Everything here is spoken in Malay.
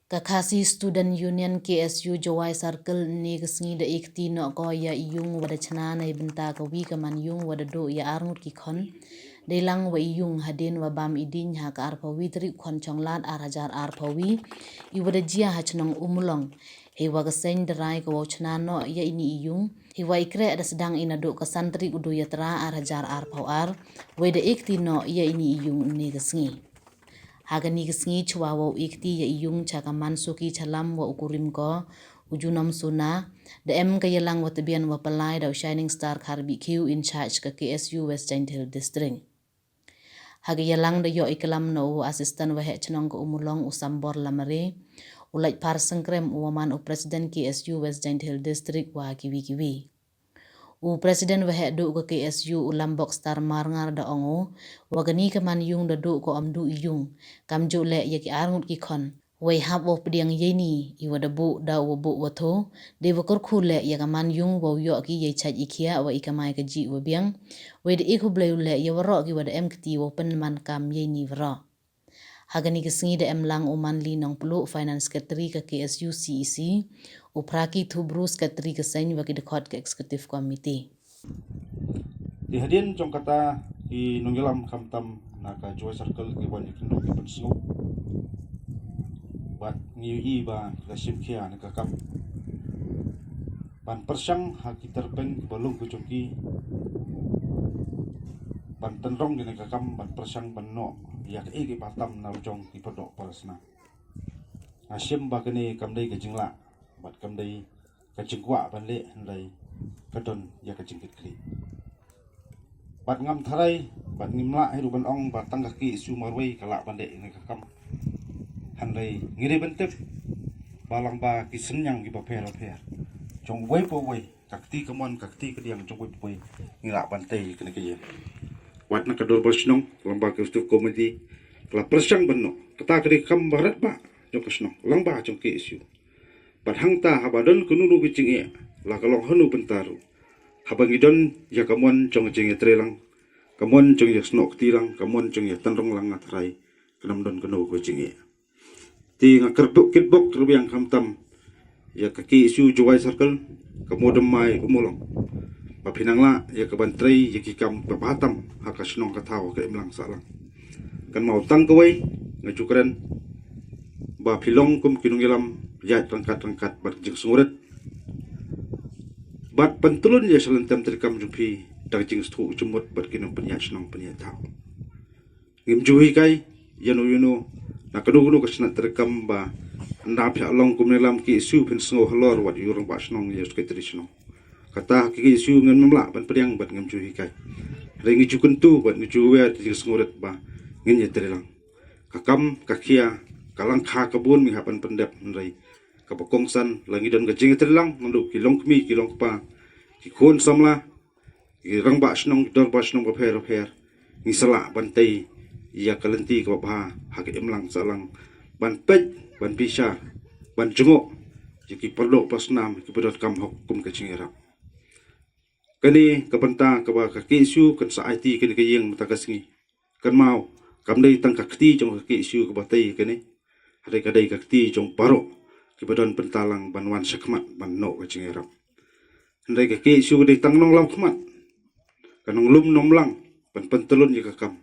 Kakasi Student Union KSU Jawai Circle ni kesngi da ikti no ko ya iyung wada chana na ibenta ka wi kaman yung wada do ya arngut ki khon delang wa iyung hadin wa bam idin ha ka arpa wi tri khon chonglat arajar arpa wi I wada jia ha chnong umulong he wa ka sen drai ko chana no ya ini iyung he wa ikre ada sedang ina do ka santri udu yatra arajar arpa ar we da ikti no ya ini iyung ni kesngi Hagani kesngi chwa wa ikti ya iyung chaka mansuki chalam wa ukurim ko ujunam suna da em ka yalang wa tabian wa palai da Shining Star Karbi Q in charge ka KSU West Giant Hill District. Haga yalang da yo ikalam no assistant wa hechnong ko umulong usambor lamare ulait par sangkrem uwaman u president KSU West Giant Hill District wa kiwi. U Presiden wahe du ke KSU ulambok star marngar da ongo wagani kaman yung da du ko amdu iyung kamju le yaki arngut ki khon wai hab wo pdiang yeni I wada bu da wo bu watho de wakor khule yakaman yung wo yo ki ye chaj ikhia wa ikamai ka ji wo biang we de ikhu bleu le yawro ki wada em kti wo pen man kam yeni wro Hagani kesngi da em lang uman li nong pelu finance secretary ka KSU CEC upraki thubru secretary ka sen wa ki dekhot ka executive committee Dihadin jong kata I nunggelam kamtam na ka Jawai Circle ki wan ikin ki pensu bat ngiu ba la simkhia na ka kam ban persang ha ki terpeng balung ku joki ban tenrong ni ka kam ban persang ban no yak ki patam na jong ki podok parasna asim ba kene kam dei ka jingla bat kam dei ka jingwa ban le ndai kadon ya ka jingkit kri bat ngam tharai bat ngimla hiru ban ong bat tang kaki su marwei kala ban de ni ka kam handai ngiri bentep balang ba ki senyang ki ba pher jong wei po wei kakti kamon kakti kediang jong wei poi ngila ban tei kene ke wat na kador bosnong lamba ke stu komiti kala persang benno kata kri kam barat ba jong kasnong lamba jong ke isu bat hangta habadon kunulu ki cinge la kalong hanu bentaru habangidon ya kamon jong cinge trelang kamon jong ya snok tirang kamon jong ya tanrong lang ngatrai kenam don kenu ko cinge ti ngakerbuk kitbok rubiang kamtam ya kaki isu Jawai Circle kamodem mai kumulong papinangla ya kabantrai ya kikam papatam hakasnong kathaw ke imlang salang kan mau tang kawai ngajukren ba philong kum kinungilam ya rangkat bat jing sunguret bat pentulun ya selentem terkam jupi dag jing stu jumut bat kinung penyasnong penyatau ngimjuhi kai yanu nakadu kasna terkam ba ndap ya long kum nelam ki su pin sngo halor wat yurang ba snong ya sketrisno kata ki su ngan mamla ban priang bat ngimjuhi kai ringi jukun tu bat ngijuwe jing sunguret ba ngin ya terelang kakam kakia kalang kha kabun mi hapan pendep nrai kapokongsan langi don gajing terelang ndu kilong kmi kilong pa ki khon samla ki rangba snong dor ba snong ba pher ni sala bantai ya kalenti ka ba ha ke imlang salang ban pej ban pisha ban jungo ki perlo pasnam ki bedot kam hok kum ka chingira kani kapanta ka ba ka kisu kan sa IT kini ka yeng mata kasngi kan mau kam dei tang kakti jong ka kisu ka batai kani hare ka dei kakti jong paro ki bedon pentalang banwan sakmat ban no ka chingira ndai ka kisu dei tang nong lam khmat kanong lum nom lang pan pentelun ya ka kam